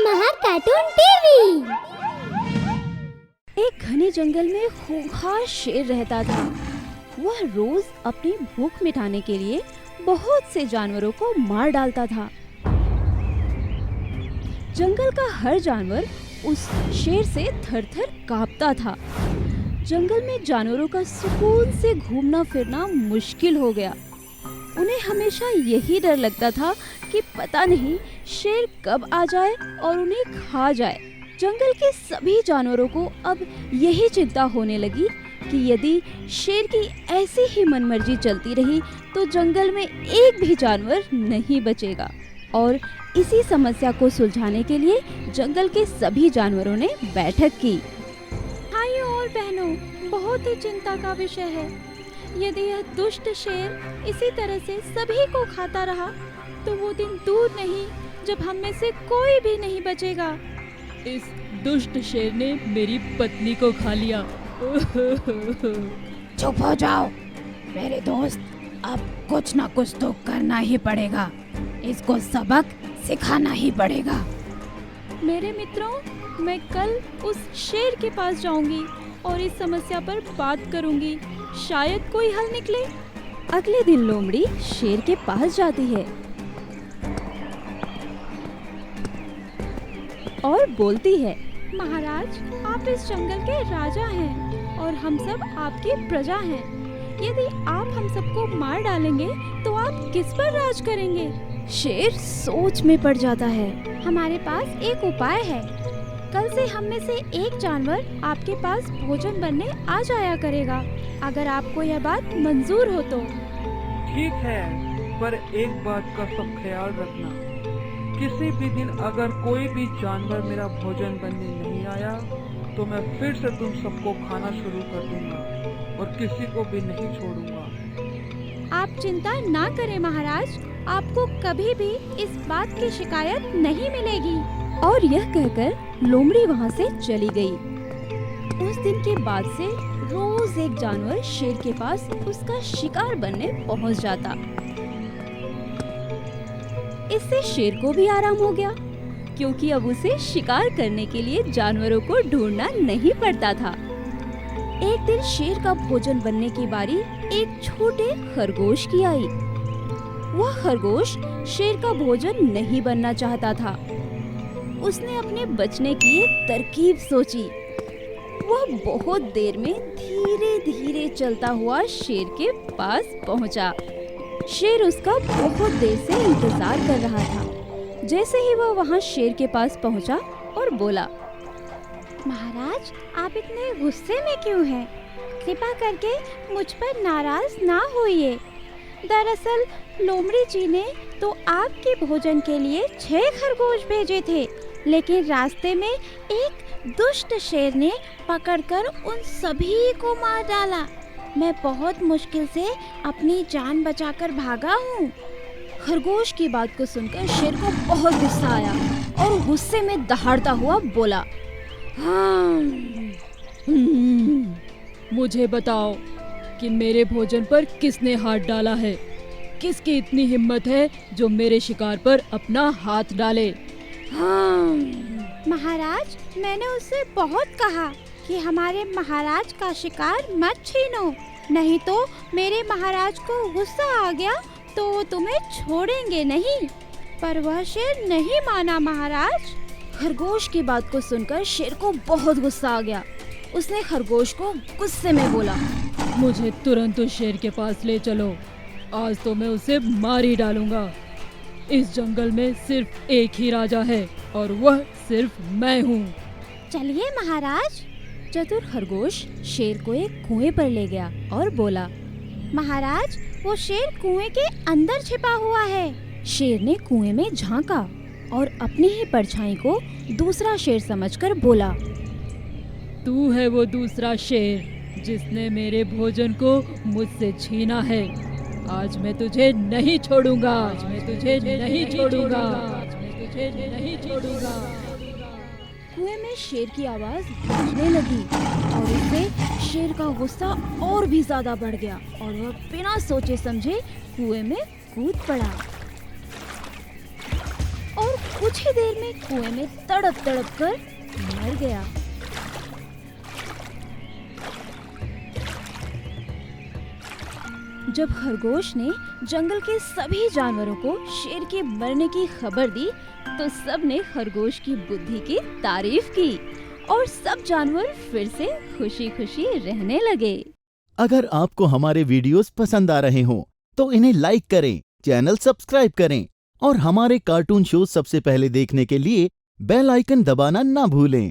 Mahar cartoon TV. एक घने जंगल में खूंखार शेर रहता था। वह रोज अपनी भूख मिटाने के लिए बहुत से जानवरों को मार डालता था। जंगल का हर जानवर उस शेर से थर-थर कांपता था। जंगल में जानवरों का सुकून से घूमना फिरना मुश्किल हो गया। उन्हें हमेशा यही डर लगता था कि पता नहीं शेर कब आ जाए और उन्हें खा जाए। जंगल के सभी जानवरों को अब यही चिंता होने लगी कि यदि शेर की ऐसी ही मनमर्जी चलती रही तो जंगल में एक भी जानवर नहीं बचेगा। और इसी समस्या को सुलझाने के लिए जंगल के सभी जानवरों ने बैठक की। भाइयों और बहनों, बहुत ही चिंता का विषय है। यदि यह दुष्ट शेर इसी तरह से सभी को खाता रहा तो वो दिन दूर नहीं जब हम में से कोई भी नहीं बचेगा। इस दुष्ट शेर ने मेरी पत्नी को खा लिया। चुप हो जाओ मेरे दोस्त, अब कुछ ना कुछ तो करना ही पड़ेगा। इसको सबक सिखाना ही पड़ेगा। मेरे मित्रों, मैं कल उस शेर के पास जाऊंगी और इस समस्या पर बात करूंगी। शायद कोई हल निकले। अगले दिन लोमड़ी शेर के पास जाती है और बोलती है, महाराज, आप इस जंगल के राजा हैं और हम सब आपकी प्रजा हैं। यदि आप हम सबको मार डालेंगे तो आप किस पर राज करेंगे? शेर सोच में पड़ जाता है। हमारे पास एक उपाय है। कल से हम में से एक जानवर आपके पास भोजन बनने आ जाया करेगा, अगर आपको यह बात मंजूर हो तो। ठीक है, पर एक बात का सब ख्याल रखना, किसी भी दिन अगर कोई भी जानवर मेरा भोजन बनने नहीं आया तो मैं फिर से तुम सबको खाना शुरू कर दूंगा और किसी को भी नहीं छोड़ूंगा। आप चिंता ना करें महाराज, आपको कभी भी इस बात की शिकायत नहीं मिलेगी। और यह कहकर लोमड़ी वहाँ से चली गई। उस दिन के बाद से रोज एक जानवर शेर के पास उसका शिकार बनने पहुँच जाता। इससे शेर को भी आराम हो गया, क्योंकि अब उसे शिकार करने के लिए जानवरों को ढूंढना नहीं पड़ता था। एक दिन शेर का भोजन बनने की बारी एक छोटे खरगोश की आई। वह खरगोश शेर का भोजन नहीं बनना चाहता था। उसने अपने बचने की एक तरकीब सोची। वह बहुत देर में धीरे धीरे चलता हुआ शेर के पास पहुंचा। शेर उसका बहुत देर से इंतजार कर रहा था। जैसे ही वह वहां शेर के पास पहुंचा और बोला, महाराज, आप इतने गुस्से में क्यों हैं? कृपा करके मुझ पर नाराज ना होइए। दरअसल लोमड़ी जी ने तो आपके भोजन के लिए 6 खरगोश भेजे थे, लेकिन रास्ते में एक दुष्ट शेर ने पकड़कर उन सभी को मार डाला। मैं बहुत मुश्किल से अपनी जान बचाकर भागा हूँ। खरगोश की बात को सुनकर शेर को बहुत गुस्सा आया और गुस्से में दहाड़ता हुआ बोला, मुझे बताओ कि मेरे भोजन पर किसने हाथ डाला है? किसकी इतनी हिम्मत है जो मेरे शिकार पर अपना हाथ डाले? महाराज, मैंने उससे बहुत कहा कि हमारे महाराज का शिकार मत छीनो, नहीं तो मेरे महाराज को गुस्सा आ गया तो वो तुम्हें छोड़ेंगे नहीं। पर वह शेर नहीं माना महाराज। खरगोश की बात को सुनकर शेर को बहुत गुस्सा आ गया। उसने खरगोश को गुस्से में बोला, मुझे तुरंत उस शेर के पास ले चलो। आज तो मैं उसे मार ही डालूंगा। इस जंगल में सिर्फ एक ही राजा है और वह सिर्फ मैं हूँ। चलिए महाराज। चतुर खरगोश शेर को एक कुएं पर ले गया और बोला, महाराज, वो शेर कुएं के अंदर छिपा हुआ है। शेर ने कुएं में झांका और अपनी ही परछाई को दूसरा शेर समझकर बोला, तू है वो दूसरा शेर जिसने मेरे भोजन को मुझसे छीना है। आज मैं तुझे नहीं छोड़ूंगा। आज मैं तुझे नहीं छोड़ूंगा। आज मैं तुझे नहीं छोड़ूंगा। कुएं में शेर की आवाज गूंजने लगी और इससे शेर का गुस्सा और भी ज्यादा बढ़ गया और वह बिना सोचे समझे कुएं में कूद पड़ा और कुछ ही देर में कुएं में तड़प तड़प कर मर गया। जब खरगोश ने जंगल के सभी जानवरों को शेर के मरने की खबर दी तो सब ने खरगोश की बुद्धि की तारीफ की और सब जानवर फिर से खुशी खुशी रहने लगे। अगर आपको हमारे वीडियोस पसंद आ रहे हों तो इन्हें लाइक करें, चैनल सब्सक्राइब करें और हमारे कार्टून शो सबसे पहले देखने के लिए बेल आइकन दबाना ना भूलें।